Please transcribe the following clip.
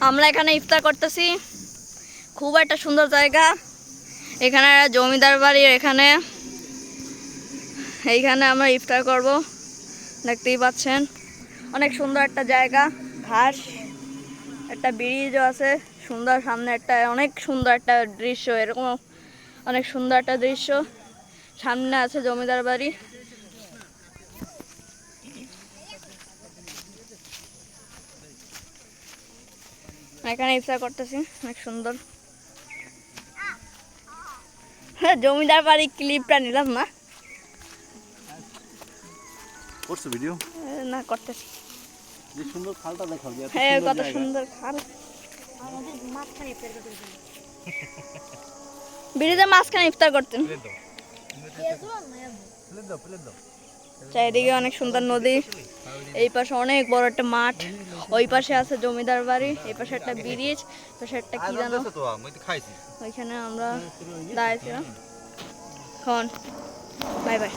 আমরা এখানে ইফতার করতেছি। খুব একটা সুন্দর জায়গা। এখানে জমিদার বাড়ির এইখানে আমরা ইফতার করব। দেখতেই পাচ্ছেন অনেক সুন্দর একটা জায়গা, ঘাস, একটা ব্রিজও আছে সুন্দর, সামনে একটা অনেক সুন্দর একটা দৃশ্য, এরকম অনেক সুন্দর একটা দৃশ্য। সামনে আছে জমিদার বাড়ি। এখানে ইফতার করতেছি, অনেক সুন্দর। হ্যাঁ, জমিদার বাড়ি ক্লিপটা নিলাম না। করছো ভিডিও? না, করতেছি। যে সুন্দর খালটা দেখাও, যে এত হ্যাঁ, সুন্দর কত জায়গা। সুন্দর খাল। ব্রিজের মাঝখানে ইফতার করতেন। চারিদিকে অনেক সুন্দর নদী, এই পাশে অনেক বড় একটা মাঠ, ওই পাশে আছে জমিদার বাড়ি, এই পাশে একটা ব্রিজ, পাশে একটা কি জানো, ওইখানে আমরা দাঁড়াইছিলাম। Bye bye.